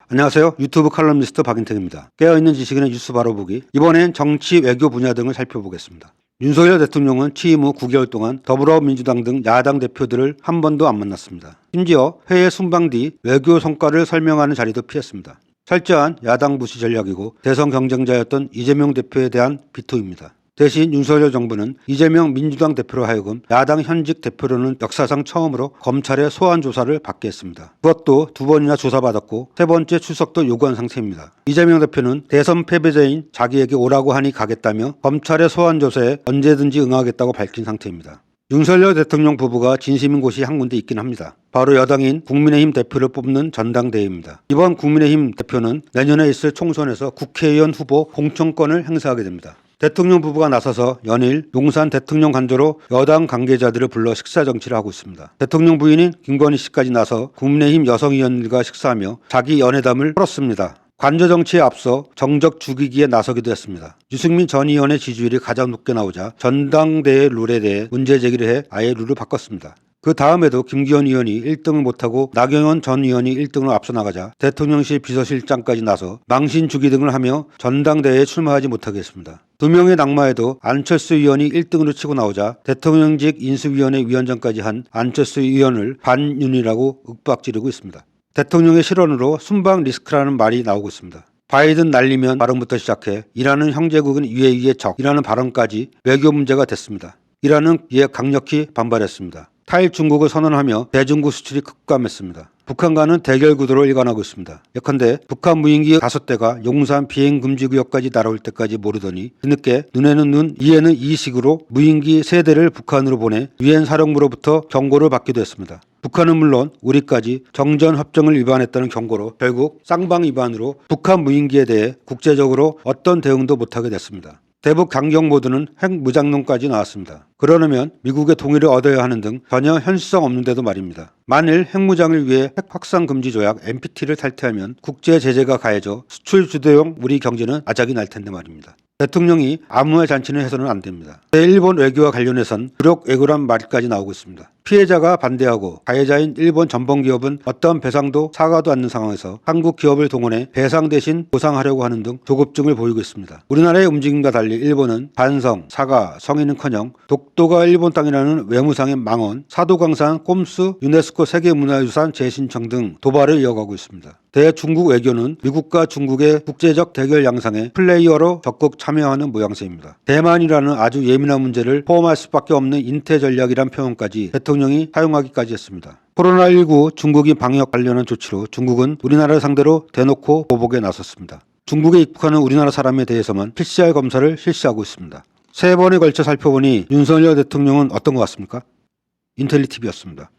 안녕하세요. 유튜브 칼럼니스트 박인택입니다. 깨어있는 지식인의 뉴스 바로보기. 이번엔 정치, 외교 분야 등을 살펴보겠습니다. 윤석열 대통령은 취임 후 9개월 동안 더불어민주당 등 야당 대표들을 한 번도 안 만났습니다. 심지어 회의 순방 뒤 외교 성과를 설명하는 자리도 피했습니다. 철저한 야당 무시 전략이고 대선 경쟁자였던 이재명 대표에 대한 비토입니다. 대신 윤석열 정부는 이재명 민주당 대표로 하여금 야당 현직 대표로는 역사상 처음으로 검찰의 소환 조사를 받게 했습니다. 그것도 2번이나 조사받았고 3번째 출석도 요구한 상태입니다. 이재명 대표는 대선 패배자인 자기에게 오라고 하니 가겠다며 검찰의 소환 조사에 언제든지 응하겠다고 밝힌 상태입니다. 윤석열 대통령 부부가 진심인 곳이 한 군데 있긴 합니다. 바로 여당인 국민의힘 대표를 뽑는 전당대회입니다. 이번 국민의힘 대표는 내년에 있을 총선에서 국회의원 후보 공천권을 행사하게 됩니다. 대통령 부부가 나서서 연일 용산 대통령 관저로 여당 관계자들을 불러 식사 정치를 하고 있습니다. 대통령 부인인 김건희 씨까지 나서 국민의힘 여성의원들과 식사하며 자기 연회담을 풀었습니다. 관저 정치에 앞서 정적 죽이기에 나서기도 했습니다. 유승민 전 의원의 지지율이 가장 높게 나오자 전당대회 룰에 대해 문제 제기를 해 아예 룰을 바꿨습니다. 그 다음에도 김기현 의원이 1등을 못하고 나경원 전 의원이 1등으로 앞서 나가자 대통령실 비서실장까지 나서 망신 주기 등을 하며 전당대회에 출마하지 못하게 했습니다. 2명의 낙마에도 안철수 의원이 1등으로 치고 나오자 대통령직 인수위원회 위원장까지 한 안철수 의원을 반윤이라고 윽박지르고 있습니다. 대통령의 실언으로 순방 리스크라는 말이 나오고 있습니다. 바이든 날리면 발언부터 시작해 이라는 형제국은 UAE의 적이라는 발언까지 외교 문제가 됐습니다. 이라는 이에 강력히 반발했습니다. 타일 중국을 선언하며 대중국 수출이 급감했습니다. 북한과는 대결 구도로 일관하고 있습니다. 예컨대 북한 무인기 5대가 용산 비행금지구역까지 날아올 때까지 모르더니 뒤늦게 눈에는 눈, 이에는 이식으로 무인기 3대를 북한으로 보내 유엔 사령부로부터 경고를 받기도 했습니다. 북한은 물론 우리까지 정전협정을 위반했다는 경고로 결국 쌍방 위반으로 북한 무인기에 대해 국제적으로 어떤 대응도 못하게 됐습니다. 대북 강경 모드는 핵무장론까지 나왔습니다. 그러려면 미국의 동의를 얻어야 하는 등 전혀 현실성 없는데도 말입니다. 만일 핵무장을 위해 핵 확산 금지 조약 NPT를 탈퇴하면 국제 제재가 가해져 수출 주도형 우리 경제는 아작이 날 텐데 말입니다. 대통령이 암무의 잔치는 해서는 안 됩니다. 일본 외교와 관련해선武力외교란 말까지 나오고 있습니다. 피해자가 반대하고 가해자인 일본 전범기업은 어떤 배상도 사과도 않는 상황에서 한국 기업을 동원해 배상 대신 보상하려고 하는 등 조급증을 보이고 있습니다. 우리나라의 움직임과 달리 일본은 반성, 사과, 성의는커녕 독도가 일본 땅이라는 외무상의 망언, 사도광산, 꼼수, 유네스코 세계문화유산 재신청 등 도발을 이어가고 있습니다. 대중국 외교는 미국과 중국의 국제적 대결 양상에 플레이어로 적극 참여하는 모양새입니다. 대만이라는 아주 예민한 문제를 포함할 수밖에 없는 인태 전략이란 표현까지 대통령이 사용하기까지 했습니다. 코로나19 중국인 방역 관련한 조치로 중국은 우리나라를 상대로 대놓고 보복에 나섰습니다. 중국에 입국하는 우리나라 사람에 대해서만 PCR 검사를 실시하고 있습니다. 3번에 걸쳐 살펴보니 윤석열 대통령은 어떤 것 같습니까? 인텔리TV였습니다.